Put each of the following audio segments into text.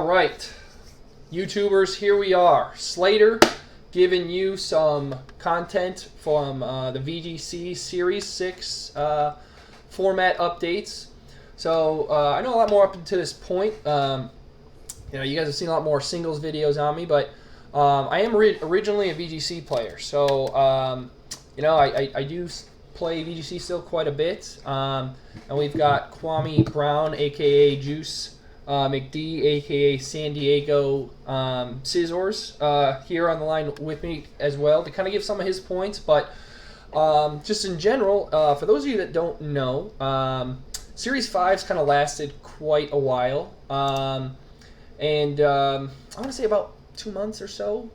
All right, YouTubers, here we are. Slater giving you some content from the VGC Series 6 format updates. So I know a lot more up to this point. You guys have seen a lot more singles videos on me, but I am originally a VGC player. So, I do play VGC still quite a bit. And we've got Kwame Brown, a.k.a. Juice McD, a.k.a. San Diego Scissors, here on the line with me as well to kind of give some of his points. But just in general, for those of you that don't know, Series 5's kind of lasted quite a while. I want to say about 2 months or so,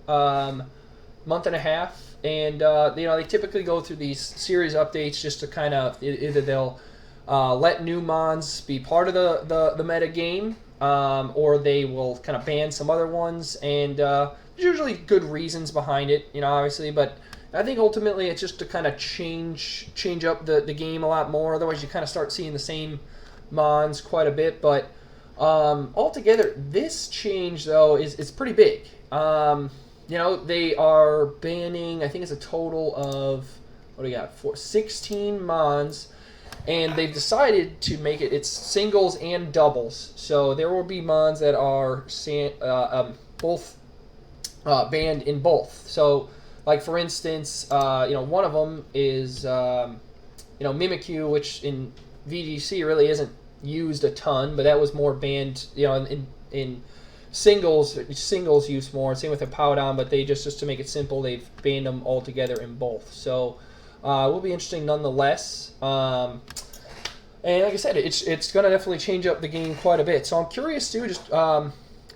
month and a half. And, they typically go through these series updates just to kind of, either they'll let new mons be part of the meta game, or they will kind of ban some other ones. And there's usually good reasons behind it, obviously. But I think ultimately it's just to kind of change up the game a lot more. Otherwise, you kind of start seeing the same mons quite a bit. But altogether, this change, though, is pretty big. They are banning, I think it's a total of, 16 mons. And they've decided to make it's singles and doubles. So there will be mons that are both banned in both. So, like for instance, one of them is Mimikyu, which in VGC really isn't used a ton, but that was more banned, in singles use more. Same with the Powdown, but they just to make it simple, they've banned them all together in both. So it will be interesting nonetheless. And like I said, it's going to definitely change up the game quite a bit. So I'm curious to just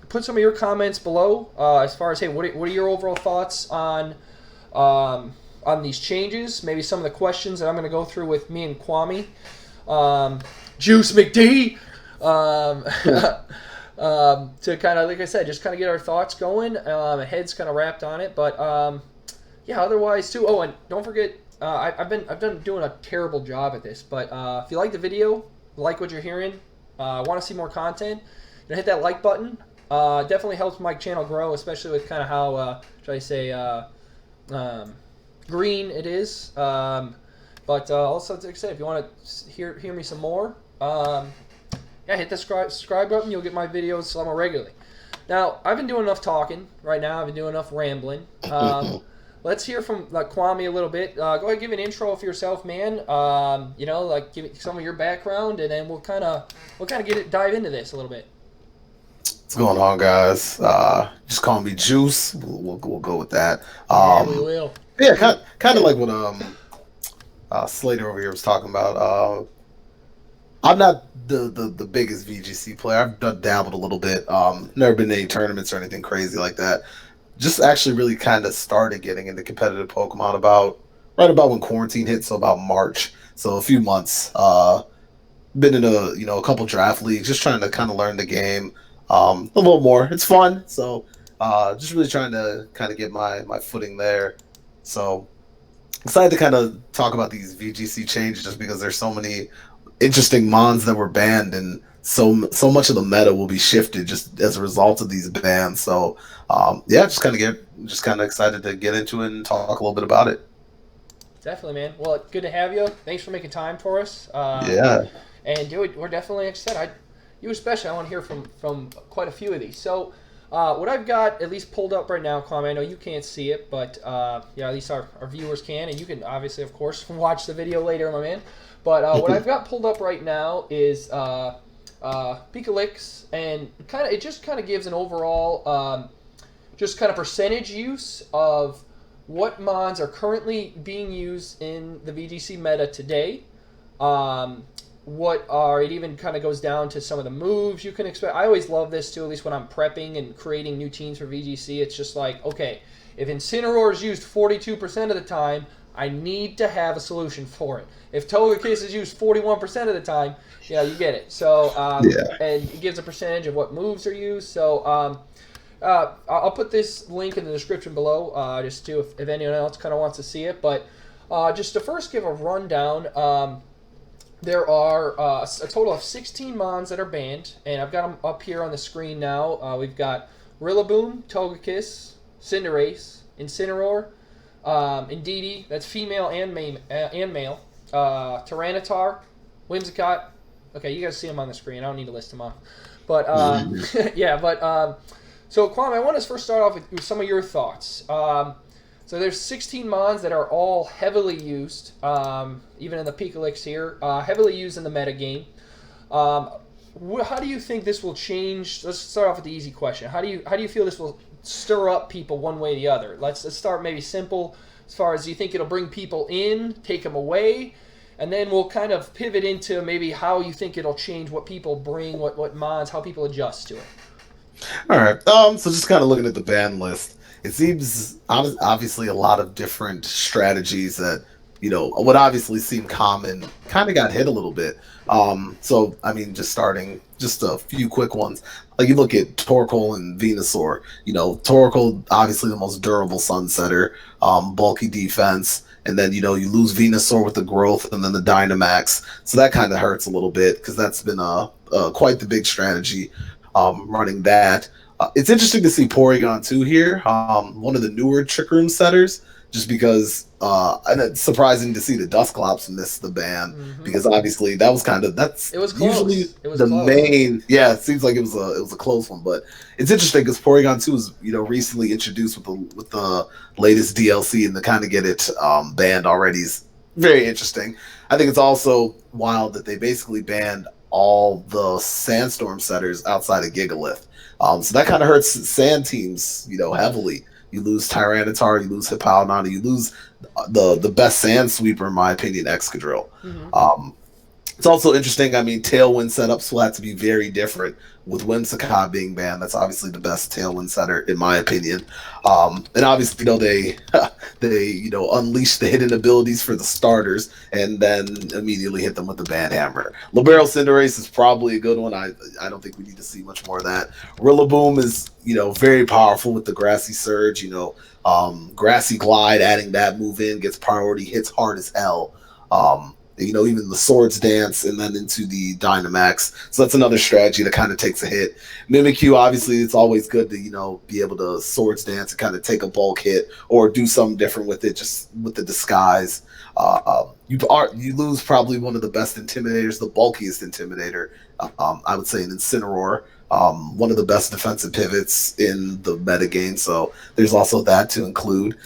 put some of your comments below as far as, hey, what are your overall thoughts on these changes? Maybe some of the questions that I'm going to go through with me and Kwame. Juice McD! To kind of, like I said, just kind of get our thoughts going. Head's kind of wrapped on it. But, otherwise, too. Oh, and don't forget, I've been doing a terrible job at this, but if you like the video, like what you're hearing, want to see more content, hit that like button. Definitely helps my channel grow, especially with kind of how green it is. But also, like I said, if you want to hear me some more, hit the subscribe button. You'll get my videos a lot more regularly. Now, I've been doing enough talking right now. I've been doing enough rambling. Let's hear from Kwame a little bit. Go ahead and give an intro for yourself, man. Give some of your background, and then we'll kind of dive into this a little bit. What's going on, guys? Just call me Juice. We'll go with that. We will. Yeah, kind of like what Slater over here was talking about. I'm not the biggest VGC player. I've dabbled a little bit. Never been to any tournaments or anything crazy like that. Just actually really kind of started getting into competitive Pokemon right about when quarantine hit, so about March. So a few months. Been in a couple draft leagues, just trying to kind of learn the game a little more. It's fun. So just really trying to kind of get my footing there. So excited to kind of talk about these VGC changes just because there's so many interesting mons that were banned, and so much of the meta will be shifted just as a result of these bans. So just kind of excited to get into it and talk a little bit about it. Definitely, man. Well, good to have you. Thanks for making time for us. And dude, we're definitely, like I said, you especially, I want to hear from quite a few of these. So what I've got at least pulled up right now, Kwame, I know you can't see it, but at least our viewers can, and you can obviously, of course, watch the video later, my man. But what I've got pulled up right now is Pikalix, and it just kind of gives an overall just kind of percentage use of what mons are currently being used in the VGC meta today. It even kind of goes down to some of the moves you can expect. I always love this too, at least when I'm prepping and creating new teams for VGC. It's just like, okay, if Incineroar is used 42% of the time, I need to have a solution for it. If Togekiss is used 41% of the time, you get it. So, and it gives a percentage of what moves are used. So, I'll put this link in the description below, just to if anyone else kind of wants to see it. But just to first give a rundown, there are a total of 16 mons that are banned, and I've got them up here on the screen now. We've got Rillaboom, Togekiss, Cinderace, Incineroar, Indeedee, that's female and male, Tyranitar, Whimsicott. Okay, you guys see them on the screen. I don't need to list them off. But, so Kwame, I want to first start off with some of your thoughts. So there's 16 mons that are all heavily used, even in the Pikalix here, heavily used in the metagame. How do you think this will change? Let's start off with the easy question. How do you feel this will stir up people one way or the other? Let's start maybe simple as far as, do you think it'll bring people in, take them away, and then we'll kind of pivot into maybe how you think it'll change what people bring, what mods, how people adjust to it. All right. So just kind of looking at the ban list, it seems obviously a lot of different strategies that, would obviously seem common, kind of got hit a little bit. So I mean, just a few quick ones. Like you look at Torkoal and Venusaur. Torkoal obviously the most durable Sunsetter, bulky defense, and then you lose Venusaur with the growth and then the Dynamax. So that kind of hurts a little bit because that's been quite the big strategy. Running that. It's interesting to see Porygon 2 here, one of the newer Trick Room setters, just because, and it's surprising to see the Dusclops miss the ban, because obviously that was it was usually the close. Main, yeah, it seems like it was a close one, but it's interesting because Porygon 2 was, recently introduced with the latest DLC, and to kind of get it banned already is very interesting. I think it's also wild that they basically banned all the Sandstorm setters outside of Gigalith. So that kind of hurts sand teams, heavily. You lose Tyranitar, you lose Hippowdon, you lose the best sand sweeper, in my opinion, Excadrill. It's also interesting. I mean, Tailwind setups will have to be very different with Whimsicott being banned. That's obviously the best Tailwind setter, in my opinion. And obviously, they unleash the hidden abilities for the starters and then immediately hit them with the ban hammer. Libero Cinderace is probably a good one. I don't think we need to see much more of that. Rillaboom is, very powerful with the Grassy Surge. Grassy Glide, adding that move in, gets priority, hits hard as hell. Even the Swords Dance and then into the Dynamax. So that's another strategy that kind of takes a hit. Mimikyu, obviously, it's always good to, be able to Swords Dance and kind of take a bulk hit or do something different with it, just with the disguise. You lose probably one of the best Intimidators, the bulkiest Intimidator, I would say an Incineroar. One of the best defensive pivots in the metagame, so there's also that to include.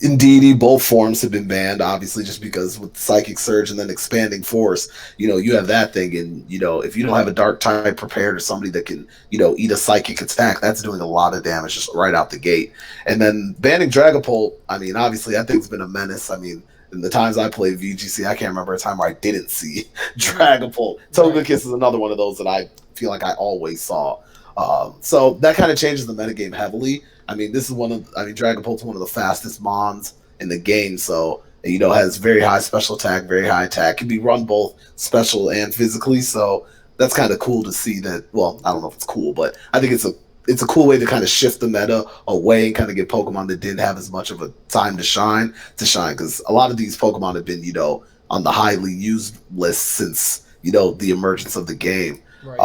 Indeedee, both forms have been banned, obviously, just because with Psychic Surge and then Expanding Force, you have that thing, and, if you don't have a Dark type prepared or somebody that can, eat a Psychic attack, that's doing a lot of damage just right out the gate. And then banning Dragapult, I mean, obviously, that thing's been a menace. I mean, in the times I played VGC, I can't remember a time where I didn't see Dragapult. Togekiss is another one of those that I feel like I always saw. So that kind of changes the metagame heavily. I mean, Dragapult's one of the fastest mons in the game, so, has very high special attack, very high attack, can be run both special and physically, so that's kind of cool to see that. Well, I don't know if it's cool, but I think it's a cool way to kind of shift the meta away and kind of get Pokemon that didn't have as much of a time to shine, because a lot of these Pokemon have been, on the highly used list since, the emergence of the game. Right.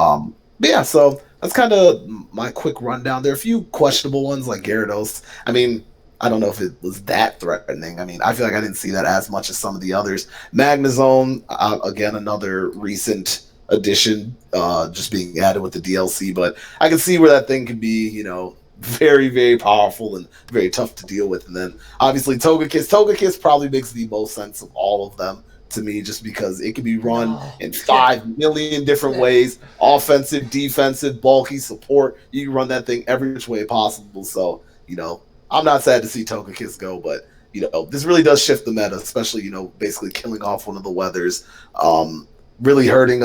But yeah, so that's kind of my quick rundown. There are a few questionable ones like Gyarados. I mean, I don't know if it was that threatening. I mean, I feel like I didn't see that as much as some of the others. Magnezone, again, another recent addition, just being added with the DLC. But I can see where that thing could be, very, very powerful and very tough to deal with. And then, obviously, Togekiss. Togekiss probably makes the most sense of all of them to me, just because it can be run in 5 million different ways: offensive, defensive, bulky, support. You can run that thing every which way possible. So, I'm not sad to see Togekiss go, but this really does shift the meta, especially basically killing off one of the weathers, really hurting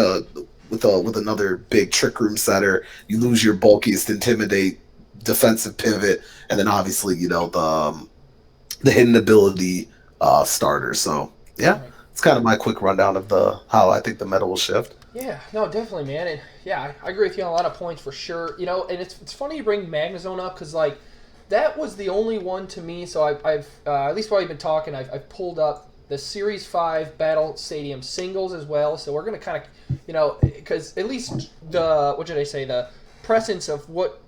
with another big Trick Room setter. You lose your bulkiest Intimidate, defensive pivot, and then obviously the hidden ability starter. So yeah. It's kind of my quick rundown of how I think the meta will shift. Yeah, no, definitely, man. And yeah, I agree with you on a lot of points for sure. And it's funny you bring Magnezone up because, like, that was the only one to me. So I've at least while you've been talking, I've pulled up the Series 5 Battle Stadium singles as well. So we're going to kind of, because at least the presence of what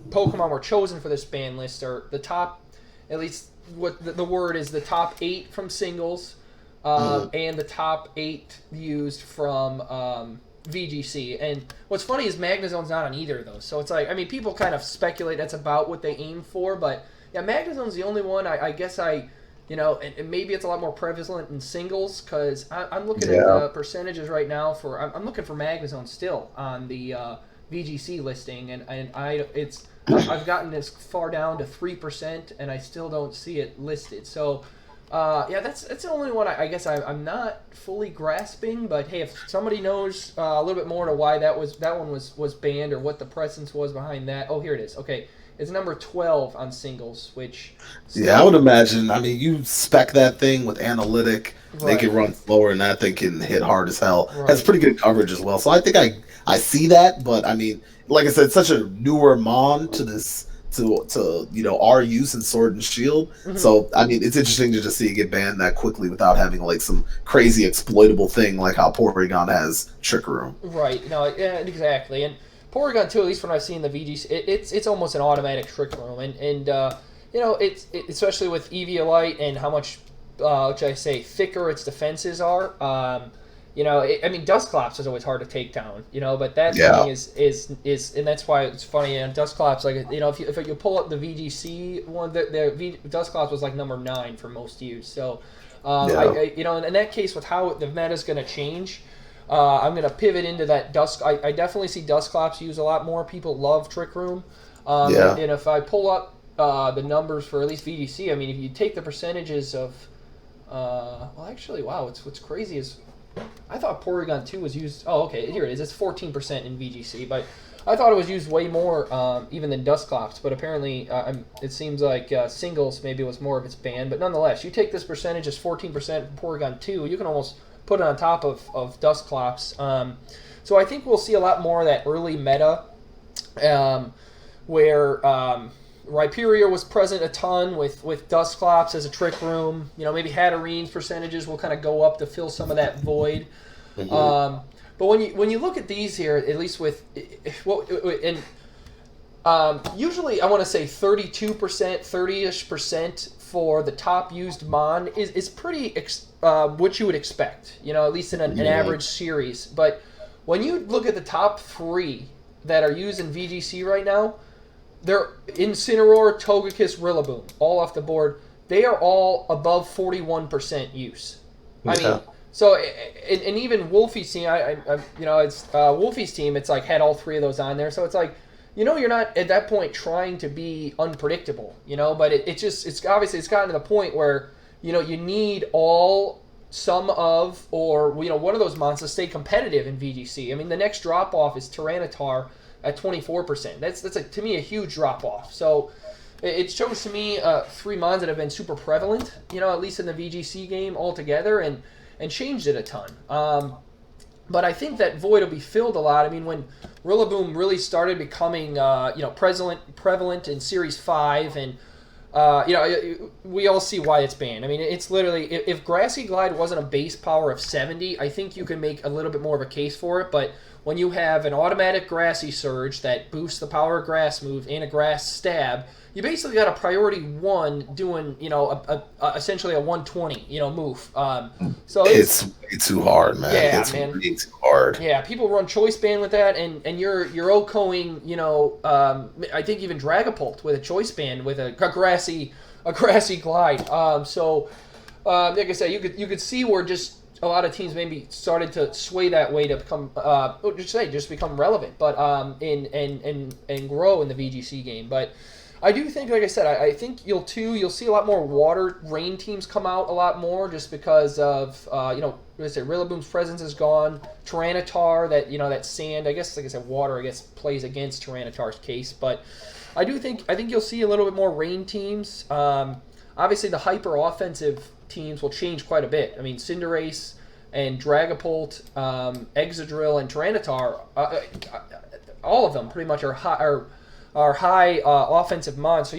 Pokemon were chosen for this ban list are the top, at least what the word is, the top 8 from singles, and the top 8 used from VGC. And what's funny is Magnezone's not on either of those. So it's like, I mean, people kind of speculate that's about what they aim for, but yeah, Magnezone's the only one I guess and maybe it's a lot more prevalent in singles, because I'm looking at the percentages right now for, I'm looking for Magnezone still on the VGC listing, and I've gotten as far down to 3%, and I still don't see it listed. So, that's the only one I guess I'm not fully grasping. But hey, if somebody knows a little bit more to why that one was banned, or what the presence was behind that, oh, here it is. Okay, it's number 12 on singles, which I would imagine. I mean, you spec that thing with analytic, Right. they can run slower, and that thing can hit hard as hell. Right. Has pretty good coverage as well. So I think I see that, but I mean, like I said, it's such a newer mon to this to our use in Sword and Shield. Mhm. So I mean, it's interesting to just see it get banned that quickly without having like some crazy exploitable thing like how Porygon has Trick Room. Right. No. Yeah. Exactly. And Porygon 2, at least when I've seen the VGC, it's almost an automatic Trick Room, and it's especially with Eviolite and how much thicker its defenses are. I mean, Dusclops is always hard to take down, but that thing is, and that's why it's funny. And Dusclops, like, if you pull up the VGC one, Dusclops was like number 9 for most use. So, in that case, with how the meta is going to change, I'm going to pivot into that I definitely see Dusclops used a lot more. People love Trick Room. And if I pull up the numbers for at least VGC, I mean, if you take the percentages of, what's crazy is, I thought Porygon 2 was used. Oh, okay, here it is. It's 14% in VGC, but I thought it was used way more even than Dusclops. But apparently, it seems like singles maybe was more of its ban. But nonetheless, you take this percentage as 14% for Porygon 2, you can almost put it on top of Dusclops. So I think we'll see a lot more of that early meta, where Rhyperior was present a ton with Dusclops as a Trick Room. Maybe Hatterene's percentages will kind of go up to fill some of that void. Mm-hmm. But when you look at these here, at least usually I want to say 32%, 30-ish% for the top used mon is pretty what you would expect. At least in an average series. But when you look at the top 3 that are used in VGC right now, they're Incineroar, Togekiss, Rillaboom, all off the board. They are all above 41% use. I mean, so and even Wolfie's team, it's Wolfie's team. It's like had all 3 of those on there. So it's like, you're not at that point trying to be unpredictable. But it's obviously it's gotten to the point where you need some of, or one of those monsters stay competitive in VGC. I mean, the next drop off is Tyranitar at 24%. That's to me a huge drop off. So it shows to me 3 mons that have been super prevalent, at least in the VGC game altogether, and changed it a ton. But I think that void will be filled a lot. I mean, when Rillaboom really started becoming prevalent in Series 5, and we all see why it's banned. I mean, it's literally, if Grassy Glide wasn't a base power of 70, I think you can make a little bit more of a case for it. But when you have an automatic Grassy Surge that boosts the power of Grass move and a Grass Stab, you basically got a priority 1 doing, essentially a 120, move. So it's way too hard, man. Yeah, it's man. way too hard. Yeah, people run Choice Band with that, and you're OHKOing, I think even Dragapult with a Choice Band with a grassy Glide. Like I said, you could see where just a lot of teams maybe started to sway that way to become, just become relevant, but and grow in the VGC game. But I do think, like I said, I think you'll see a lot more water rain teams come out a lot more, just because of Rillaboom's presence is gone. Tyranitar, that sand, I guess, like I said, water plays against Tyranitar's case, but I think you'll see a little bit more rain teams. Obviously the hyper offensive teams will change quite a bit. I mean, Cinderace and Dragapult, Exadrill and Tyranitar, all of them pretty much are are high offensive mons. So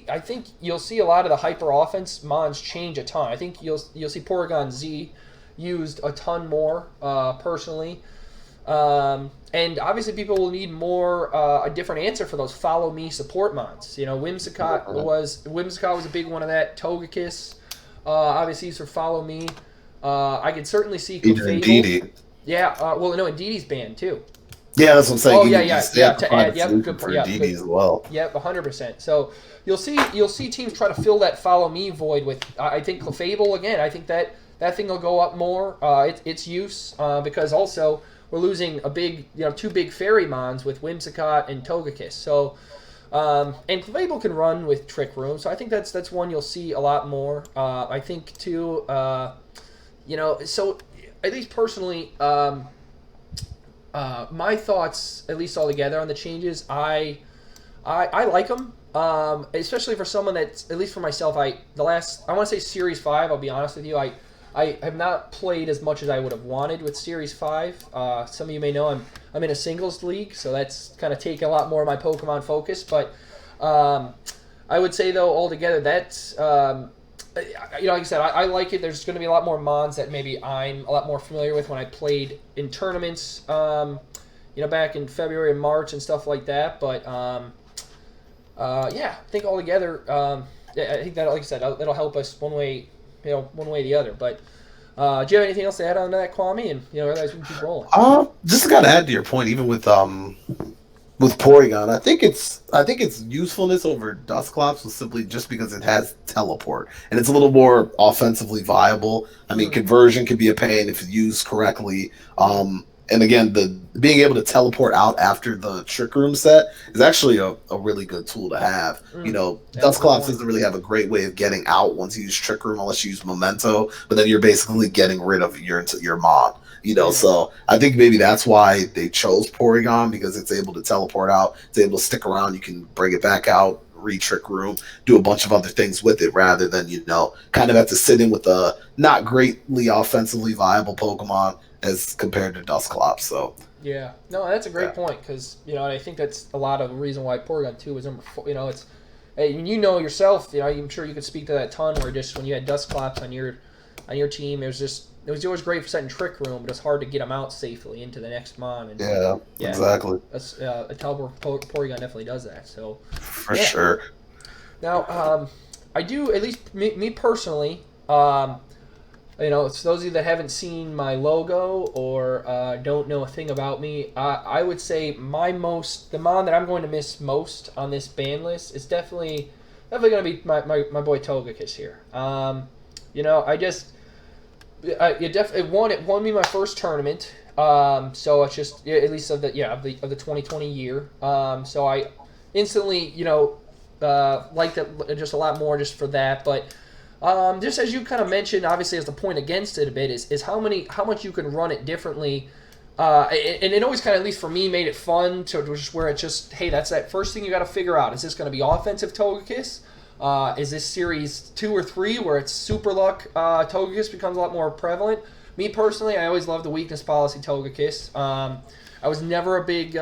I think you'll see a lot of the hyper offense mons change a ton. I think you'll see Porygon Z used a ton more personally. And obviously, people will need more a different answer for those follow me support mons. Whimsicott was a big one of that. Togekiss, obviously, for follow me. I could certainly see Clefable. Yeah, Indeedee's banned too. Yeah, that's what I'm saying. Oh, yeah. To add, good for Indeedee as well. Yep, 100%. So you'll see teams try to fill that follow me void with. I think Clefable again. I think that thing will go up more. Its use because also we're losing two big fairy mons with Whimsicott and Togekiss. So and Clefable can run with Trick Room. So I think that's one you'll see a lot more. I think too. So at least personally. My thoughts, at least altogether, on the changes, I like them, especially for someone that's, at least for myself, I want to say Series 5, I'll be honest with you, I have not played as much as I would have wanted with Series 5. Some of you may know I'm in a singles league, so that's kind of taken a lot more of my Pokemon focus, but I would say, though, altogether, that's... like I said, I like it. There's going to be a lot more mons that maybe I'm a lot more familiar with when I played in tournaments, back in February and March and stuff like that. But I think altogether, I think that, like I said, that'll help us one way or the other. But do you have anything else to add on to that, Kwame? And otherwise we can keep rolling. Just got to add to your point, even with Porygon, I think its usefulness over Dusclops was simply just because it has teleport and it's a little more offensively viable. I mean, conversion can be a pain if used correctly. And again, the being able to teleport out after the Trick Room set is actually a really good tool to have. Dusclops doesn't really have a great way of getting out once you use Trick Room unless you use Memento, but then you're basically getting rid of your Mon. So I think maybe that's why they chose Porygon, because it's able to teleport out, it's able to stick around, you can bring it back out, re-Trick Room, do a bunch of other things with it, rather than, kind of have to sit in with a not greatly offensively viable Pokemon as compared to Dusclops. So yeah, no, that's a great point, because I think that's a lot of the reason why Porygon 2 was number 4. It's yourself. I'm sure you could speak to that a ton. Where just when you had Dusclops on your team, it was always great for setting Trick Room, but it's hard to get them out safely into the next mon. And, exactly. A teleport Porygon definitely does that. So for sure. Now, I do, at least me personally. It's those of you that haven't seen my logo or don't know a thing about me, I would say the mon that I'm going to miss most on this ban list is definitely going to be my boy Togekiss here. It won me my first tournament. So it's just at least of the 2020 year. So I instantly liked it just a lot more just for that, but. Just as you kind of mentioned, obviously as the point against it a bit is how much you can run it differently, and it always kind of, at least for me, made it fun to just where it's just, hey, that's that first thing you got to figure out. Is this going to be offensive Togekiss? Is this series 2 or 3 where it's super luck Togekiss becomes a lot more prevalent? Me personally, I always loved the weakness policy Togekiss. I was never a big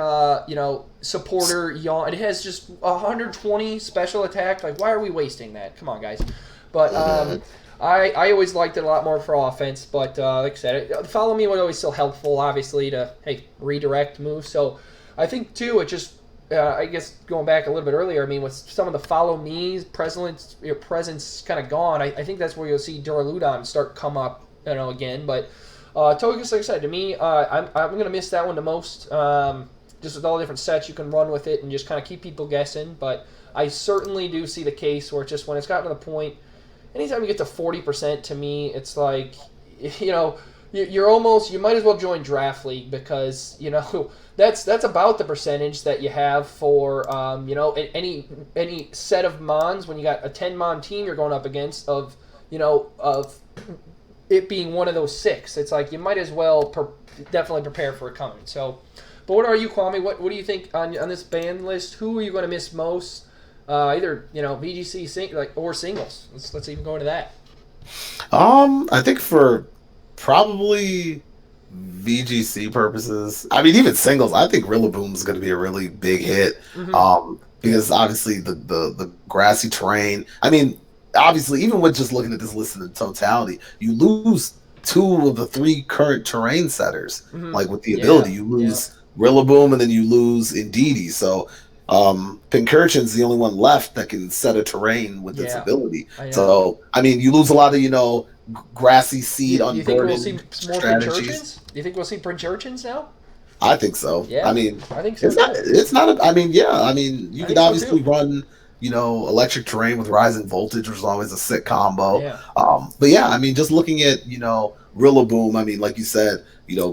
supporter. It has just 120 special attack. Like, why are we wasting that? Come on, guys. But I always liked it a lot more for offense. But like I said, follow me was always still helpful, obviously, to redirect moves. So I think too, it just I guess going back a little bit earlier. I mean, with some of the follow me's presence kind of gone, I think that's where you'll see Duraludon start come up, again. But Togekiss, like I said, to me, I'm gonna miss that one the most. Just with all the different sets you can run with it and just kind of keep people guessing. But I certainly do see the case where it's just when it's gotten to the point. Anytime you get to 40%, to me, it's like, you're almost, you might as well join Draft League because, that's about the percentage that you have for, any set of mons. When you got a 10-mon team you're going up against of it being one of those 6. It's like you might as well definitely prepare for it coming. So, but what are you, Kwame? What do you think on this ban list? Who are you going to miss most? Either VGC or singles. Let's even go into that. I think for probably VGC purposes, I mean even singles, I think Rillaboom is going to be a really big hit. because obviously the grassy terrain. I mean, obviously, even with just looking at this list in totality, you lose two of the three current terrain setters. Hmm. Like with the Yeah, ability, you yeah. lose Rillaboom and then you lose Indeedee. So Pincurchin's the only one left that can set a terrain with its Yeah, ability. I know. So I mean, you lose a lot of grassy You, seed you think we'll see unburdened more strategies. Pinchurchins? You think we'll see Pinchurchins now? I think so. I Yeah, mean, I think so it's not. too. It's not. I mean, yeah. I mean, you I could think so obviously too. run, electric terrain with rising voltage, which is always a sick combo. Yeah. But yeah, I mean, just looking at Rillaboom. I mean, like you said,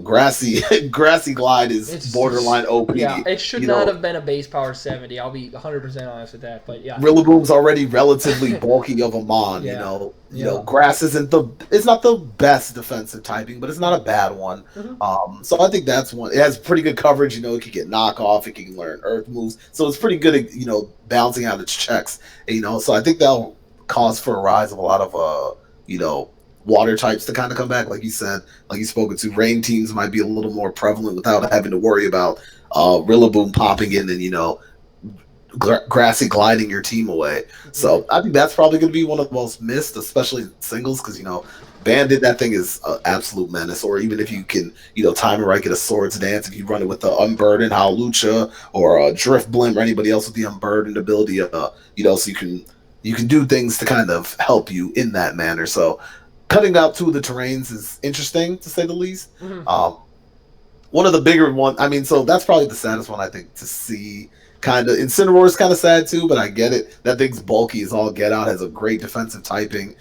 grassy grassy glide is It's borderline yeah, OP. it should You not know, have been a base power 70. I'll be 100% honest with that, but yeah. Rillaboom's already relatively bulky of a mon. Yeah. Yeah. Grass isn't it's not the best defensive typing, but it's not a bad one. Hmm. So I think that's one. It has pretty good coverage. It can get knockoff. It can learn earth moves, so it's pretty good at bouncing out its checks. So I think that'll cause for a rise of a lot of water types to kind of come back, like you said, like you spoken to. Rain teams might be a little more prevalent without having to worry about Rillaboom popping in and grassy gliding your team away. So I think that's probably going to be one of the most missed, especially singles, because Bandit, that thing is an absolute menace. Or even if you can, time it right, get a Swords Dance. If you run it with the Unburdened Howlucha or a Drift Blimp or anybody else with the Unburdened ability, so you can do things to kind of help you in that manner. So cutting out two of the terrains is interesting to say the least. Hmm. One of the bigger one, I mean, so that's probably the saddest one I think to see. Kind of Incineroar is kind of sad too, but I get it. That thing's bulky as all get out, has a great defensive typing.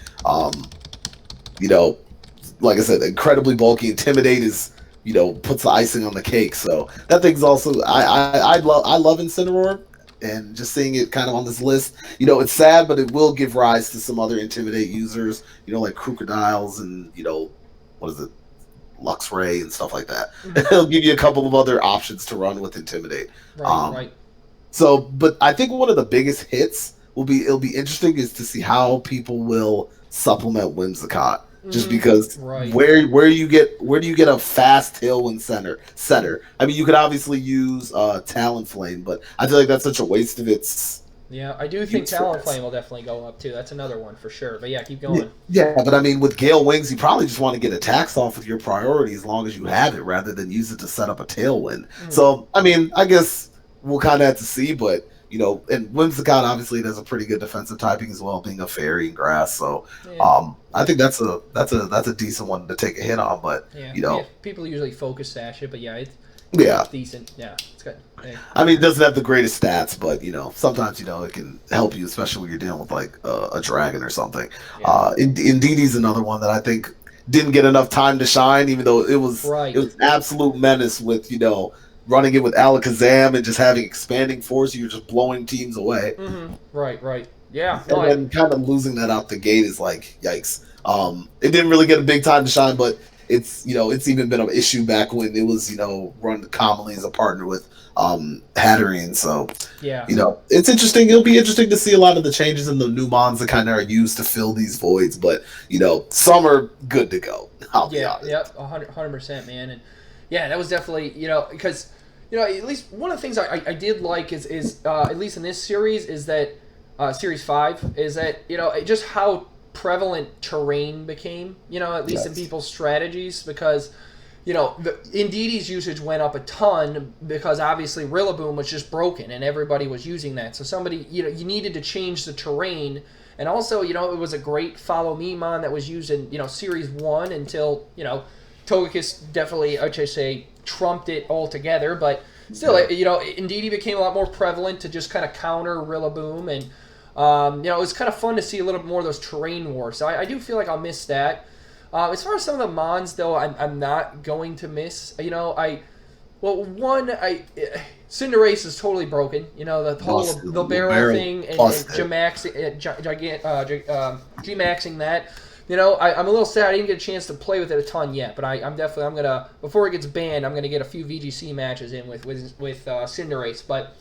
You know, like I said, incredibly bulky. Intimidate is puts the icing on the cake. So that thing's also I love Incineroar, and just seeing it kind of on this list, it's sad, but it will give rise to some other Intimidate users, like Crocodiles and what is it, Luxray and stuff like that. Hmm. It'll give you a couple of other options to run with Intimidate. Right, right. So, but I think one of the biggest hits it'll be interesting is to see how people will supplement Whimsicott. Just because Right. where do you get a fast tailwind setter? I mean, you could obviously use Talonflame, but I feel like that's such a waste of its. Yeah, I do think Talonflame will definitely go up too. That's another one for sure. But yeah, keep going. Yeah, but I mean, with Gale Wings, you probably just want to get attacks off with your priority as long as you have it, rather than use it to set up a tailwind. So, I mean, I guess we'll kind of have to see, but and Whimsicott obviously does a pretty good defensive typing as well, being a fairy and grass. So, Yeah. I think that's a decent one to take a hit on. But Yeah, people usually focus sash it, but yeah, it's decent. Yeah, it's good. Hey. I mean, it doesn't have the greatest stats, but sometimes it can help you, especially when you're dealing with like a dragon or something. Yeah. Indeedee's another one that I think didn't get enough time to shine, even though it was absolute menace with running it with Alakazam and just having expanding force. You're just blowing teams away. Mm-hmm. Right. Yeah. And then kind of losing that out the gate is like yikes. It didn't really get a big time to shine, but it's it's even been an issue back when it was run commonly as a partner with Hatterene. So yeah, it's interesting. It'll be interesting to see a lot of the changes in the new mons that kind of are used to fill these voids. But some are good to go. I'll be honest. Yeah, 100%, man. And yeah, that was definitely because at least one of the things I did like is at least in this series is that series 5 is that just how prevalent terrain became, at least in people's strategies, because Indeedee's usage went up a ton because obviously Rillaboom was just broken and everybody was using that. So somebody, you needed to change the terrain. And also, it was a great follow me mon that was used in, series 1 until, Togekiss definitely, I'd say, trumped it altogether. But still, Indeedee became a lot more prevalent to just kind of counter Rillaboom. And, it was kind of fun to see a little bit more of those terrain wars. So I do feel like I'll miss that. As far as some of the mons, though, I'm not going to miss. Cinderace is totally broken. The whole the barrel thing and G-maxing that. I'm a little sad I didn't get a chance to play with it a ton yet, but I'm gonna, before it gets banned, I'm gonna get a few VGC matches in with Cinderace. But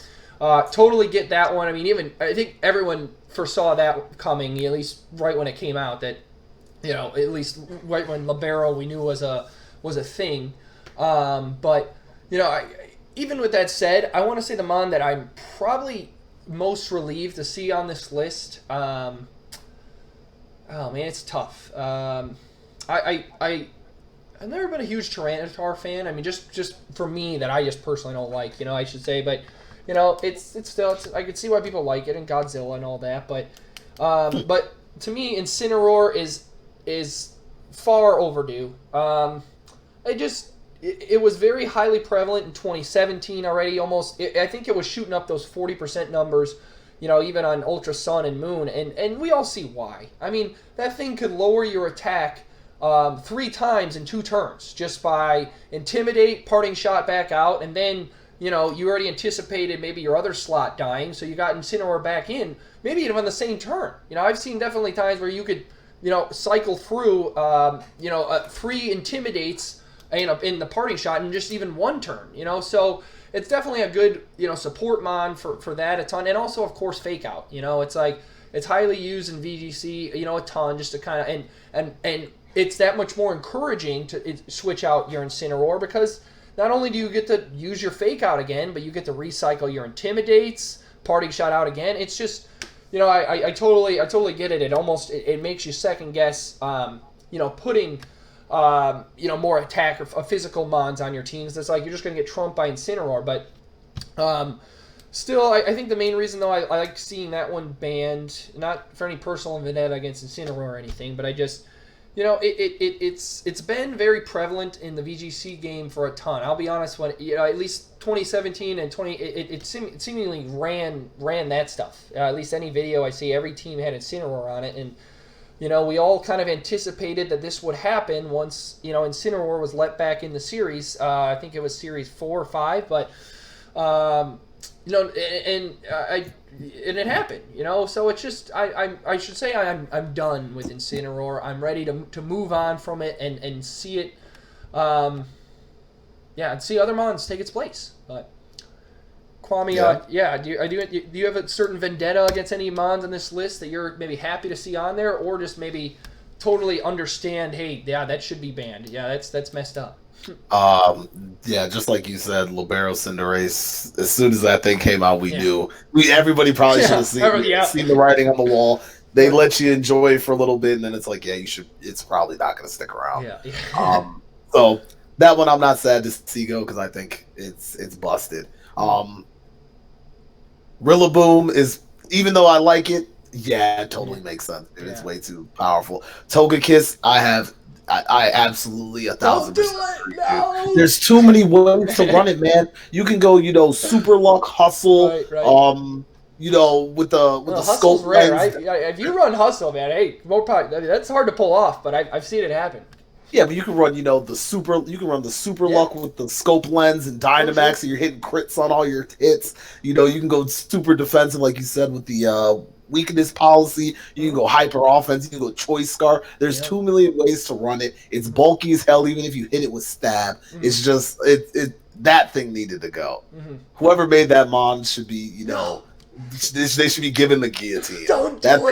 totally get that one. I mean, I think everyone foresaw that coming, at least right when it came out. That at least right when Libero we knew was a thing. But even with that said, I want to say the mon that I'm probably most relieved to see on this list. Oh man, it's tough. I've never been a huge Tyranitar fan. I mean, just for me that I just personally don't like. I should say, but it's still I can see why people like it and Godzilla and all that. But to me, Incineroar is far overdue. It was very highly prevalent in 2017 already. I think it was shooting up those 40% numbers. Even on Ultra Sun and Moon, and we all see why. I mean, that thing could lower your attack 3 times in 2 turns just by Intimidate, Parting Shot back out, and then you already anticipated maybe your other slot dying, so you got Incineroar back in, maybe even on the same turn. I've seen definitely times where you could cycle through 3 Intimidates in the Parting Shot in just even 1 turn. So it's definitely a good support mon for that a ton, and also of course Fake Out. It's like it's highly used in VGC a ton just to kind of and it's that much more encouraging to switch out your Incineroar because not only do you get to use your Fake Out again, but you get to recycle your Intimidates, Parting Shot out again. It's just I totally get it. It makes you second guess putting more attack or physical mons on your teams. It's like you're just going to get trumped by Incineroar. But still, I think the main reason, though, I like seeing that one banned, not for any personal vendetta against Incineroar or anything, but I just, it's been very prevalent in the VGC game for a ton. I'll be honest, when at least 2017 and it seemingly ran that stuff. At least any video I see, every team had Incineroar on it, and we all kind of anticipated that this would happen once, Incineroar was let back in the series. I think it was series 4 or 5, but, and it happened, So it's just, I should say I'm done with Incineroar. I'm ready to move on from it and see it, and see other mons take its place. But Kwame, do you have a certain vendetta against any mons on this list that you're maybe happy to see on there, or just maybe totally understand, hey, that should be banned? Yeah, that's messed up. Just like you said, Libero Cinderace. As soon as that thing came out, we knew. Everybody probably should have seen the writing on the wall. They let you enjoy it for a little bit, and then it's like, you should. It's probably not going to stick around. So that one I'm not sad to see go because I think it's busted. Rillaboom is, even though I like it, it totally makes sense. Dude. It's way too powerful. Togekiss, I absolutely 1,000%. No. There's too many ways to run it, man. You can go, Super Luck, Hustle, right. with the Hustle's scope rare. lens. If you run Hustle, man, hey, more power. That's hard to pull off, but I've seen it happen. Yeah, but you can run, the super. You can run the Super Luck with the scope lens and Dynamax, and you're hitting crits on all your hits. You can go super defensive, like you said, with the weakness policy. You can go hyper offense. You can go choice scar. There's 2 million ways to run it. It's bulky as hell, even if you hit it with stab. Mm-hmm. It's just that thing needed to go. Mm-hmm. Whoever made that mon should be, they should be given the guillotine. That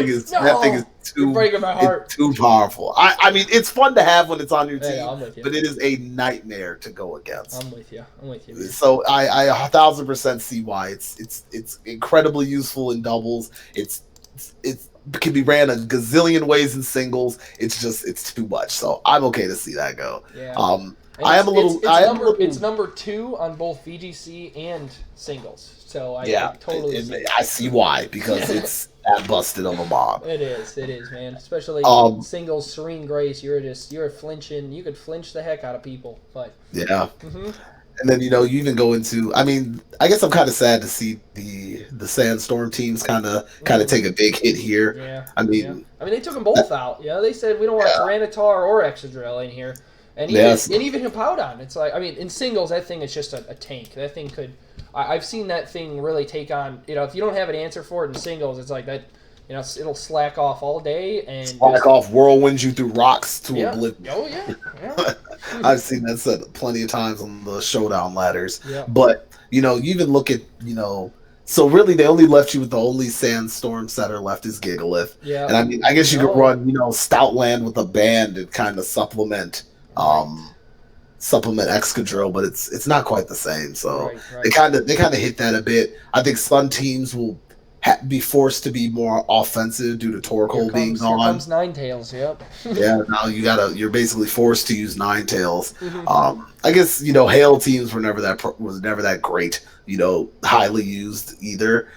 thing is too breaking my heart. Too powerful. I mean, it's fun to have when it's on your team, I'm with you. but it is a nightmare to go against. I'm with you. Man. So I 1,000% see why it's incredibly useful in doubles. It can be ran a gazillion ways in singles. It's too much. So I'm okay to see that go. Yeah. It's number 2 on both VGC and singles. So I totally see. I see why, because it's that busted of a mob. It is, man. Especially singles, Serene Grace. You're flinching. You could flinch the heck out of people. But yeah. Mm-hmm. And then you even go into. I mean, I guess I'm kind of sad to see the Sandstorm teams kind of take a big hit here. Yeah. I mean, they took them both out. They said we don't want Tyranitar or Excadrill in here. And even Hippowdon, it's like, in singles, that thing is just a tank. That thing could, I've seen that thing really take on, if you don't have an answer for it in singles, it's like that, it'll slack off all day and whirlwinds you through rocks to oblivion. Oh yeah. I've seen that said plenty of times on the showdown ladders. Yeah. But you even look at so really they only left you with the only Sandstorm setter left is Gigalith. Yeah. And I guess you could run Stoutland with a band and kind of supplement Excadrill, but it's not quite the same. So they kind of hit that a bit. I think Sun teams will be forced to be more offensive due to Torkoal being Here gone. comes Ninetales. Yep. Yeah, now you're basically forced to use Ninetales. Mhm. I guess Hail teams were never that great. Highly used either.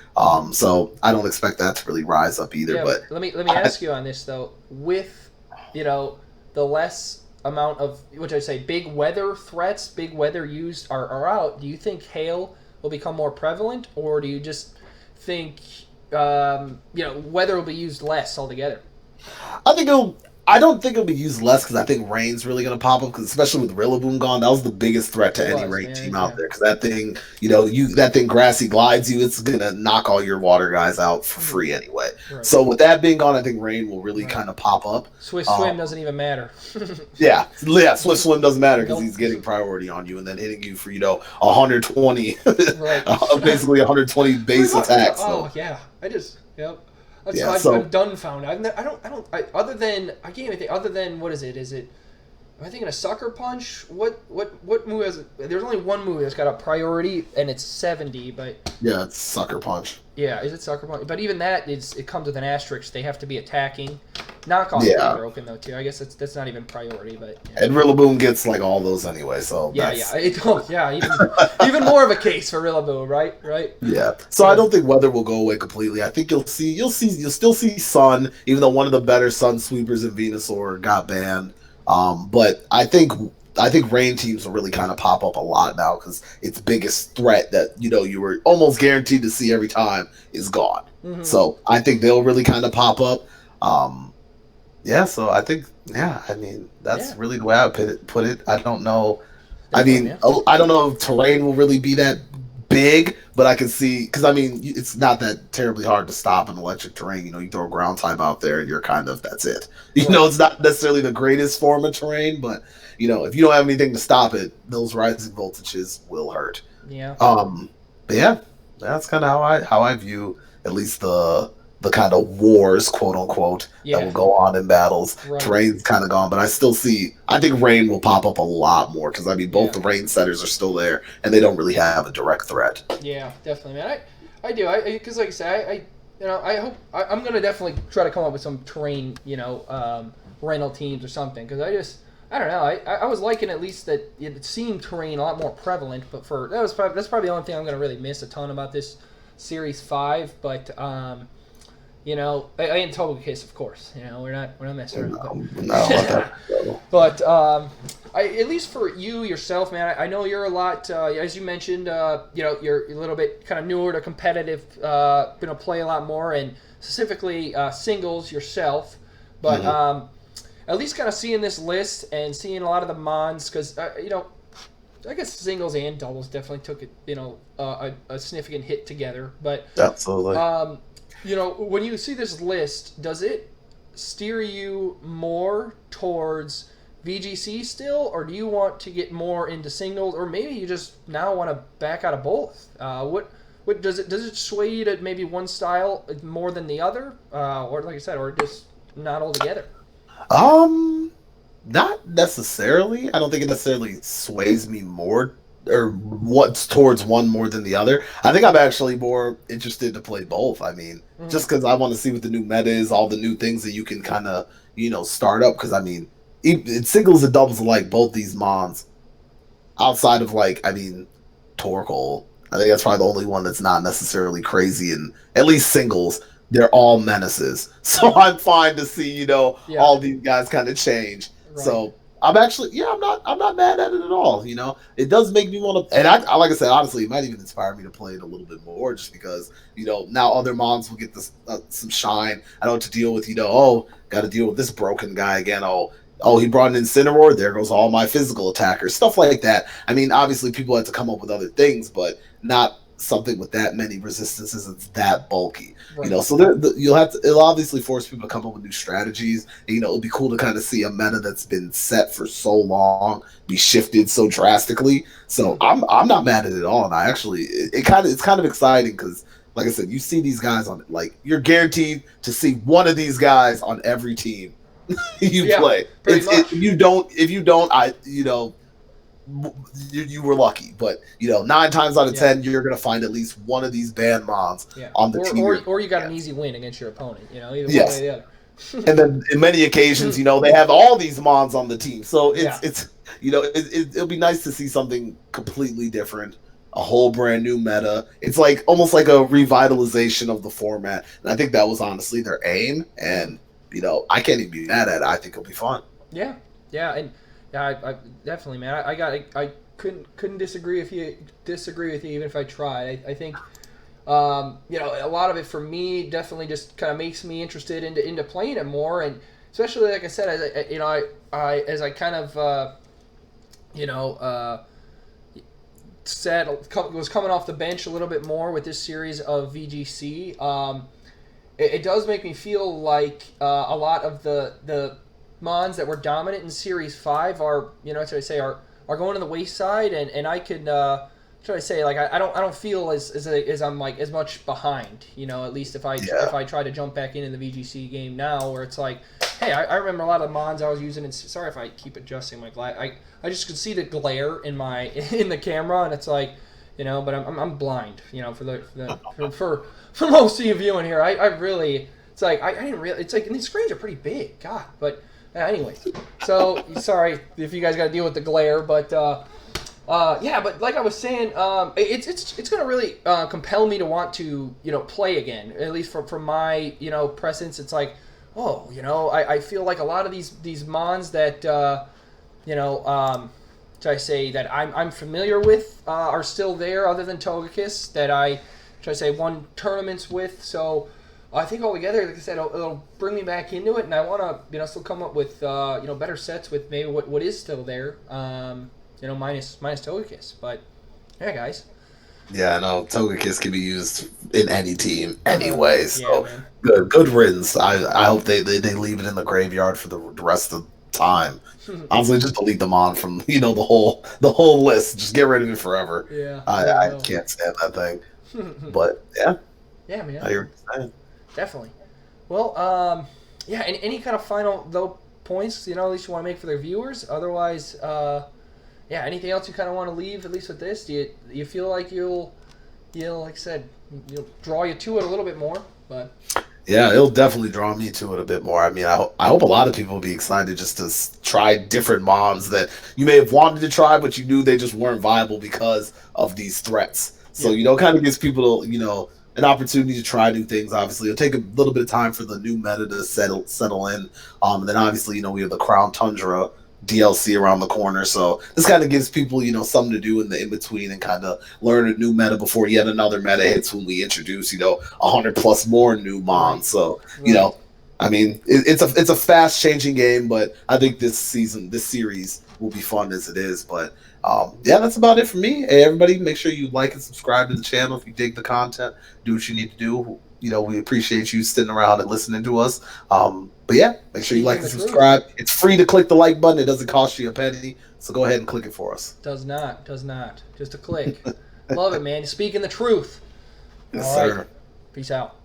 So I don't expect that to really rise up either. Yeah, But but let me ask you on this though. With the less amount of which I say big weather threats, big weather used are out. Do you think hail will become more prevalent, or do you just think weather will be used less altogether? I think it'll. I don't think it'll be used less because I think rain's really going to pop up. Because especially with Rillaboom gone, that was the biggest threat to It any was, rain man. team Yeah. out there. Because that thing, that thing grassy glides you. It's going to knock all your water guys out for free anyway. Right. So with that being gone, I think rain will really Right. kind of pop up. Swift swim doesn't even matter. Yeah, Swift swim doesn't matter because Nope. he's getting priority on you and then hitting you for 120, Right. basically 120 base attacks. Oh yeah, yep. Yeah, I'm dumbfounded. I other than I can't even think. Other than what is it? Is it? Am I thinking a sucker punch? What move has? There's only one move that's got a priority, and it's 70. But yeah, it's sucker punch. yeah, is it sucker punch? But even that it comes with an asterisk. They have to be attacking. Knockoff Yeah. is broken though too. I guess that's not even priority. But yeah. And Rillaboom gets like all those anyway, so Yeah, even more of a case for Rillaboom, right? Yeah. So I don't think weather will go away completely. I think you'll still see sun, even though one of the better sun sweepers in Venusaur got banned. But I think rain teams will really kind of pop up a lot now because its biggest threat that you were almost guaranteed to see every time is gone. Mm-hmm. So I think they'll really kind of pop up. Yeah, so I think, that's really the way I would put it. I don't know. I don't know if terrain will really be that big, but I can see, because, it's not that terribly hard to stop an electric terrain. You throw a ground type out there, and that's it. It's not necessarily the greatest form of terrain, but, if you don't have anything to stop it, those rising voltages will hurt. Yeah. But yeah, that's kind of how I view at least the kind of wars, quote unquote, that will go on in battles. Right. Terrain's kind of gone, but I think rain will pop up a lot more because both the rain setters are still there and they don't really have a direct threat. Yeah, definitely, man. I do. Because like I say, I hope I'm gonna definitely try to come up with some terrain, rental teams or something. Because I don't know. I was liking at least that it seemed terrain a lot more prevalent. But that's probably the only thing I'm gonna really miss a ton about this Series 5. But I ain't Total Kiss, of course. We're not messing around. No. But at least for yourself, man, I know you're a lot. As you mentioned, you're a little bit kind of newer to competitive. Play a lot more, and specifically singles yourself. But at least kind of seeing this list and seeing a lot of the mons, because I guess singles and doubles definitely took a significant hit together. But absolutely. When you see this list, does it steer you more towards VGC still, or do you want to get more into singles, or maybe you just now want to back out of both? What does it sway you to maybe one style more than the other, or like I said, or just not altogether? Not necessarily. I don't think it necessarily sways me more or what's towards one more than the other. I think I'm actually more interested to play both. Just because I want to see what the new meta is, all the new things that you can kind of, start up. Because, in singles and doubles alike, both these mons, outside of, Torkoal, I think that's probably the only one that's not necessarily crazy. And at least singles, they're all menaces. So I'm fine to see, all these guys kind of change. Right. So I'm actually, I'm not mad at it at all. It does make me want to, and I like I said, honestly, it might even inspire me to play it a little bit more, just because now other mons will get this some shine. I don't have to deal with got to deal with this broken guy again. Oh, he brought an Incineroar. There goes all my physical attackers, stuff like that. Obviously, people have to come up with other things, but not something with that many resistances that's that bulky. Right. So it'll obviously force people to come up with new strategies. And, it'll be cool to kind of see a meta that's been set for so long be shifted so drastically. So I'm not mad at it at all, and I actually it's kind of exciting because, like I said, you see these guys on you're guaranteed to see one of these guys on every team you play. If you don't, you were lucky. But 9 times out of 10, you're gonna find at least one of these banned mons on the team. Or you got an easy win against your opponent. Either one way or the other. And then in many occasions, they have all these mons on the team, so it'll be nice to see something completely different, a whole brand new meta. It's like almost like a revitalization of the format, and I think that was honestly their aim. And I can't even be mad at it. I think it'll be fun. Yeah, and I definitely, man. I couldn't disagree with you even if I tried. I think. A lot of it for me definitely just kind of makes me interested into playing it more, and especially like I said, as I kind of was coming off the bench a little bit more with this series of VGC. It does make me feel like a lot of the mons that were dominant in Series 5 are going to the wayside, and I could. I say, like, I don't feel as I'm like as much behind, at least if I try to jump back into the VGC game now, where it's like, hey, I remember a lot of the mons I was using, and sorry if I keep adjusting my glass, I just could see the glare in the camera, and it's like, but I'm blind, for most of you viewing here, I really, it's like I didn't really, it's like, and these screens are pretty big, God, but anyway, so sorry if you guys got to deal with the glare, but. But like I was saying, it's going to really compel me to want to play again. At least from my presence, it's like, I feel like a lot of these mons that that I'm familiar with are still there, other than Togekiss, that I won tournaments with. So I think altogether, like I said, it'll bring me back into it, and I want to still come up with better sets with maybe what is still there. Minus Togekiss. But, yeah, guys. Yeah, no, Togekiss can be used in any team anyway. So, good riddance. I hope they leave it in the graveyard for the rest of the time. Honestly, just delete them on from, the whole list. Just get rid of it forever. Yeah. I can't stand that thing. But, yeah. Yeah, man. I hear what you're saying. Definitely. And any kind of final, points, at least you want to make for their viewers? Otherwise, anything else you kind of want to leave, at least with this? Do you feel like you'll like I said, draw you to it a little bit more? But yeah, it'll definitely draw me to it a bit more. I mean, I hope a lot of people will be excited just to try different mons that you may have wanted to try, but you knew they just weren't viable because of these threats. So, kind of gives people, an opportunity to try new things. Obviously, it'll take a little bit of time for the new meta to settle in. And then obviously, we have the Crown Tundra DLC around the corner, so this kind of gives people something to do in the in-between and kind of learn a new meta before yet another meta hits when we introduce 100 plus more new mons. So I mean, it's a fast changing game, but I think this series will be fun as it is. But that's about it for me. Hey, everybody, make sure you like and subscribe to the channel if you dig the content. Do what you need to do. We appreciate you sitting around and listening to us. But make sure you like and subscribe. It's free to click the like button. It doesn't cost you a penny. So go ahead and click it for us. Does not. Just a click. Love it, man. You're speaking the truth. Yes, sir. Peace out.